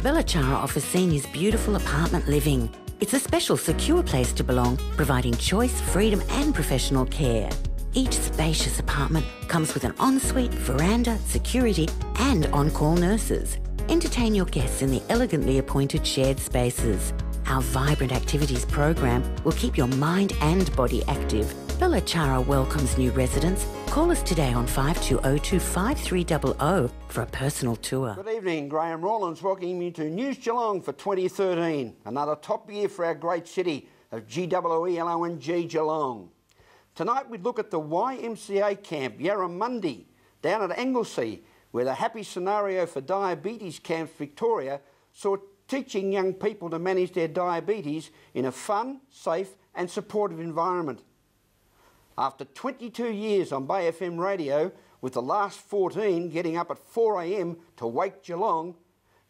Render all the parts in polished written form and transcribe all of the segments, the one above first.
Belachara offers seniors beautiful apartment living. It's a special, secure place to belong, providing choice, freedom and professional care. Each spacious apartment comes with an ensuite, veranda, security and on-call nurses. Entertain your guests in the elegantly appointed shared spaces. Our vibrant activities program will keep your mind and body active. Belachara welcomes new residents. Call us today on 5202 5300 for a personal tour. Good evening, Graham Rawlins welcoming you to News Geelong for 2013. Another top year for our great city of GWELONG Geelong. Tonight we look at the YMCA camp Yarramundi down at Anglesea, where the Happy Scenario for Diabetes Camps Victoria saw teaching young people to manage their diabetes in a fun, safe and supportive environment. After 22 years on Bay FM radio, with the last 14 getting up at 4 a.m. to wake Geelong,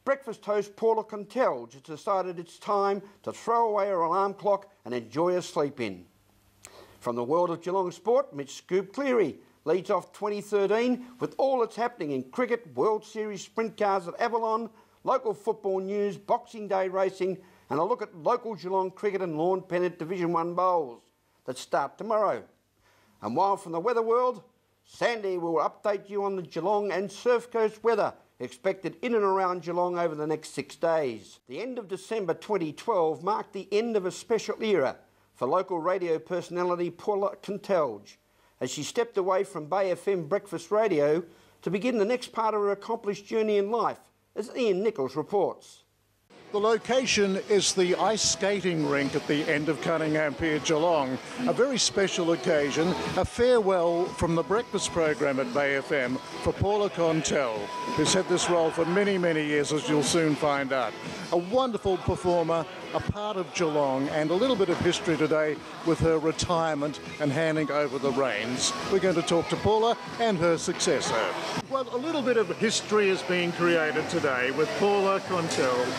breakfast host Paula Contelge has decided it's time to throw away her alarm clock and enjoy a sleep in. From the world of Geelong sport, Mitch Scoop Cleary leads off 2013 with all that's happening in cricket, World Series sprint cars at Avalon, local football news, Boxing Day racing and a look at local Geelong cricket and lawn pennant Division 1 bowls that start tomorrow. And while from the weather world, Sandy will update you on the Geelong and Surf Coast weather expected in and around Geelong over the next 6 days. The end of December 2012 marked the end of a special era for local radio personality Paula Contelge as she stepped away from Bay FM breakfast radio to begin the next part of her accomplished journey in life, as Ian Nichols reports. The location is the ice skating rink at the end of Cunningham Pier, Geelong. A very special occasion, a farewell from the breakfast program at Bay FM for Paula Contelge, who's had this role for many, many years, as you'll soon find out. A wonderful performer, a part of Geelong, and a little bit of history today with her retirement and handing over the reins. We're going to talk to Paula and her successor. Well, a little bit of history is being created today with Paula Contelge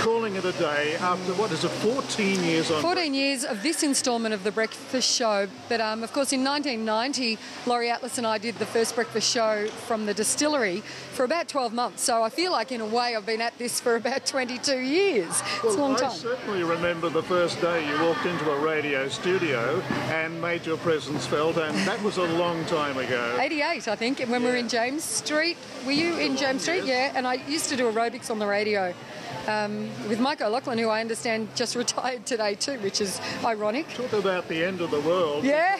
calling it a day after, what is it, 14 years on... 14 years of this instalment of the breakfast show. But, of course, in 1990, Laurie Atlas and I did the first breakfast show from the distillery for about 12 months. So I feel like, in a way, I've been at this for about 22 years. It's a long time. I certainly remember the first day you walked into a radio studio and made your presence felt, and that was a long time ago. 88, I think, when we were in James Street. Were you in James Street? Yeah, and I used to do aerobics on the radio. With Mike O'Loughlin, who I understand just retired today too, which is ironic. Talk about the end of the world. Yeah.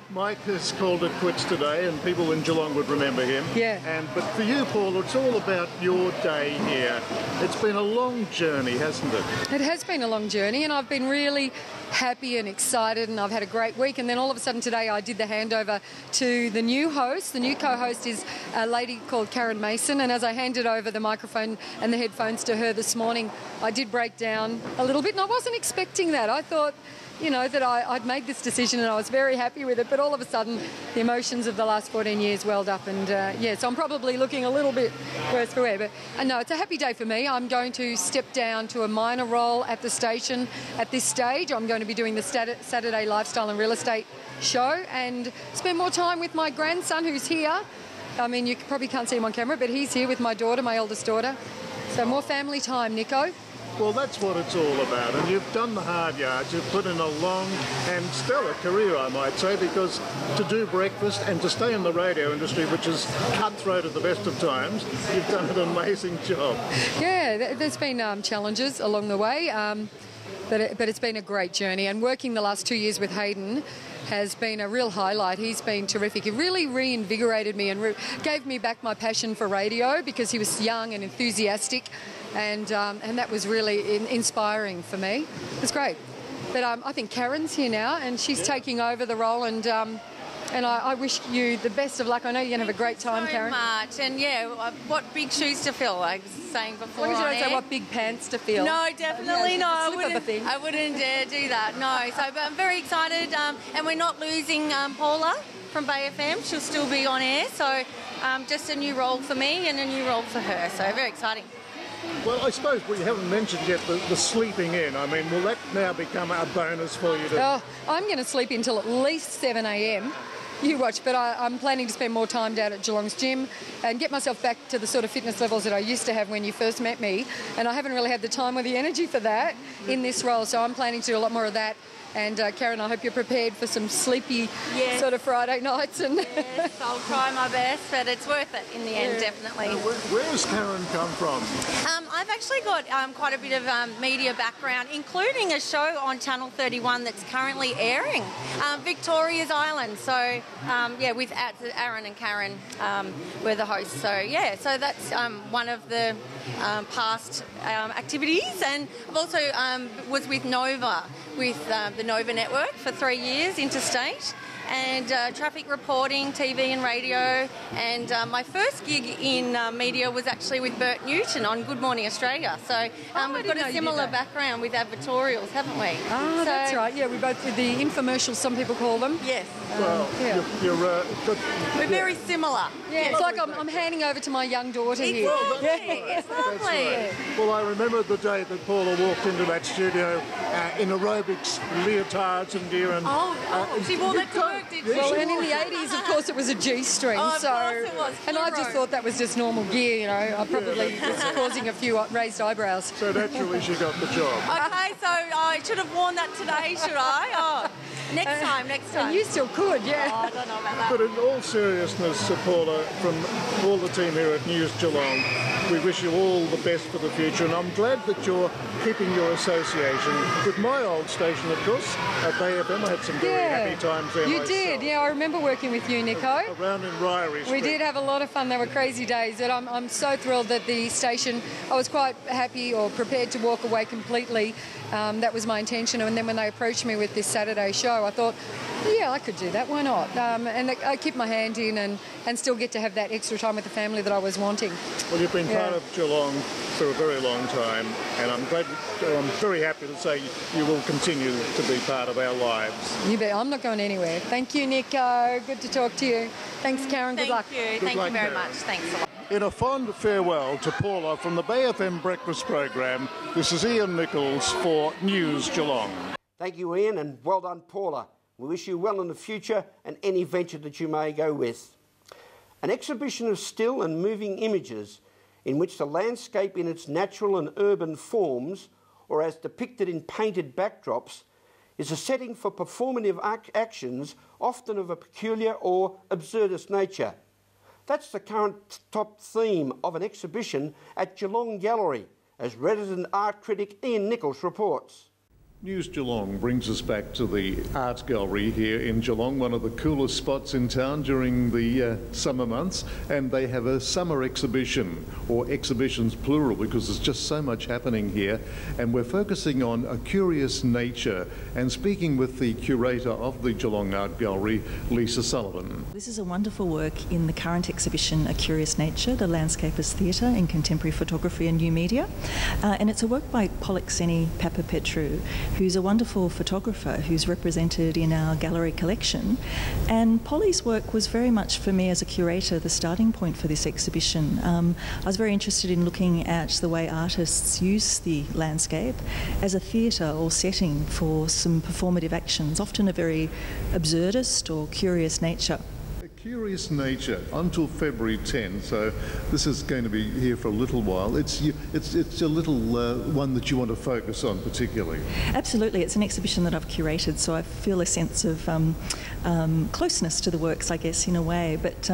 Mike has called it quits today, and people in Geelong would remember him. Yeah. But for you, Paul, it's all about your day here. It's been a long journey, hasn't it? It has been a long journey, and I've been really happy and excited, and I've had a great week. And then all of a sudden today I did the handover to the new host. The new co-host is a lady called Karen Mason, and as I handed over the microphone and the headphones to her this morning, I did break down a little bit, and I wasn't expecting that. I thought, you know, that I'd made this decision and I was very happy with it, but all of a sudden the emotions of the last 14 years welled up, and yeah, so I'm probably looking a little bit worse for wear, but no, it's a happy day for me. I'm going to step down to a minor role at the station at this stage. I'm going to be doing the Saturday Lifestyle and Real Estate show and spend more time with my grandson, who's here. I mean, you probably can't see him on camera, but he's here with my daughter, my eldest daughter. So more family time, Nico. Well, that's what it's all about, and you've done the hard yards. You've put in a long and stellar career, I might say, because to do breakfast and to stay in the radio industry, which is cutthroat at the best of times, you've done an amazing job. Yeah, there's been challenges along the way, but it's been a great journey, and working the last 2 years with Hayden has been a real highlight. He's been terrific. He really reinvigorated me and gave me back my passion for radio, because he was young and enthusiastic, and that was really inspiring for me. It was great. But I think Karen's here now, and she's taking over the role, and I wish you the best of luck. I know you're going to have a great time, Karen. Thank you so much. And yeah, what big shoes to fill, I was saying before. What did you say, what big pants to fill? No, definitely not. I wouldn't dare do that, no. So, but I'm very excited, and we're not losing Paula from Bay FM. She'll still be on air, so just a new role for me and a new role for her, so very exciting. Well, I suppose what you haven't mentioned yet, the sleeping in. I mean, will that now become a bonus for you? Oh, I'm going to sleep until at least 7 a.m. you watch, but I'm planning to spend more time down at Geelong's gym and get myself back to the sort of fitness levels that I used to have when you first met me, and I haven't really had the time or the energy for that in this role, so I'm planning to do a lot more of that. And Karen, I hope you're prepared for some sleepy sort of Friday nights. And yes, I'll try my best, but it's worth it in the end, definitely. Where does Karen come from? I've actually got quite a bit of media background, including a show on Channel 31 that's currently airing, Victoria's Island. So, with Aaron and Karen were the hosts. So, so that's one of the past activities. And I've also was with Nova, with the Nova Network for 3 years, interstate, and traffic reporting, TV and radio. And my first gig in media was actually with Bert Newton on Good Morning Australia. So we've got a similar background with advertorials, haven't we? Oh, so, that's right. Yeah, we both did the infomercials, some people call them. Yes. Well, we're very similar. Yeah, it's like I'm handing over to my young daughter here. It's lovely. Right. Well, I remember the day that Paula walked into that studio in aerobics, leotards and gear. And, she wore that to work, did she? Well, and in the 80s, of course, it was a G-string. Of course it was. And I just thought that was just normal gear, you know. I probably was causing a few raised eyebrows. So naturally she got the job. Okay, so I should have worn that today, should I? Oh, next time. And you still could, yeah. Oh, I don't know about that. But in all seriousness, Paula, from all the team here at News Geelong, we wish you all the best for the future, and I'm glad that you're keeping your association with my old station, of course, at Bay FM. I had some very happy times there myself. You did, yeah. I remember working with you, Nico. Around in Ryrie Street. We did have a lot of fun. They were crazy days, and I'm so thrilled that the station, I was quite happy or prepared to walk away completely. That was my intention, and then when they approached me with this Saturday show, I thought, yeah, I could do that, why not? And I keep my hand in and still get to have that extra time with the family that I was wanting. Well, you've been part of Geelong for a very long time, and I'm very happy to say you will continue to be part of our lives. You bet. I'm not going anywhere. Thank you, Nico. Good to talk to you. Thanks, Karen. Good luck. Thank you very much. Thanks a lot. In a fond farewell to Paula from the Bay FM Breakfast Program, this is Ian Nichols for News Geelong. Thank you, Ian, and well done, Paula. We wish you well in the future and any venture that you may go with. An exhibition of still and moving images in which the landscape in its natural and urban forms, or as depicted in painted backdrops, is a setting for performative actions, often of a peculiar or absurdist nature. That's the current top theme of an exhibition at Geelong Gallery, as resident art critic Ian Nichols reports. News Geelong brings us back to the art gallery here in Geelong, one of the coolest spots in town during the summer months, and they have a summer exhibition, or exhibitions plural, because there's just so much happening here, and we're focusing on a curious nature and speaking with the curator of the Geelong Art Gallery, Lisa Sullivan. This is a wonderful work in the current exhibition, A Curious Nature, the Landscape as Theatre in Contemporary Photography and New Media, and it's a work by Polixeni Papapetru, who's a wonderful photographer who's represented in our gallery collection. And Polly's work was very much, for me as a curator, the starting point for this exhibition. I was very interested in looking at the way artists use the landscape as a theatre or setting for some performative actions, often a very absurdist or curious nature. Curious Nature until February 10, so this is going to be here for a little while. It's a little one that you want to focus on particularly. Absolutely, it's an exhibition that I've curated, so I feel a sense of closeness to the works, I guess, in a way. But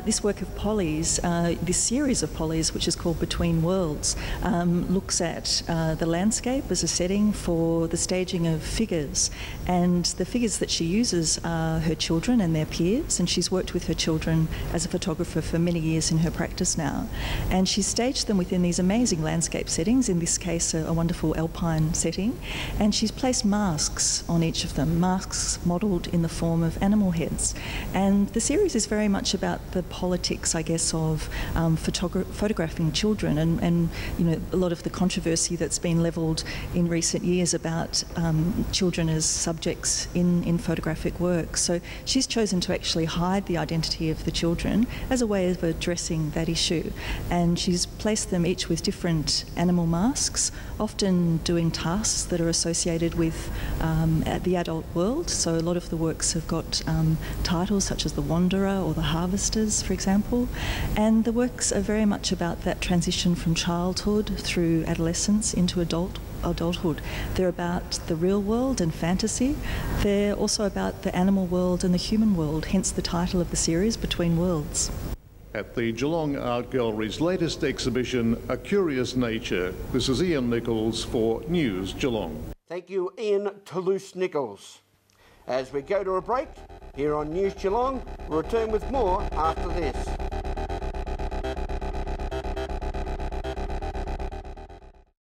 this work of Polly's, this series of Polly's, which is called Between Worlds, looks at the landscape as a setting for the staging of figures, and the figures that she uses are her children and their peers, and she's worked with her children as a photographer for many years in her practice now. And she's staged them within these amazing landscape settings, in this case a wonderful alpine setting, and she's placed masks on each of them, masks modelled in the form of animal heads. And the series is very much about the politics, I guess, of photographing children, and you know, a lot of the controversy that's been levelled in recent years about children as subjects in photographic work. So she's chosen to actually hide the identity of the children as a way of addressing that issue. And she's placed them each with different animal masks, often doing tasks that are associated with the adult world. So a lot of the works have got titles such as The Wanderer or The Harvesters, for example. And the works are very much about that transition from childhood through adolescence into adulthood. They're about the real world and fantasy. They're also about the animal world and the human world, hence the title of the series, Between Worlds. At the Geelong Art Gallery's latest exhibition, A Curious Nature, this is Ian Nichols for News Geelong. Thank you, Ian Toulouse-Nichols. As we go to a break, here on News Geelong, we'll return with more after this.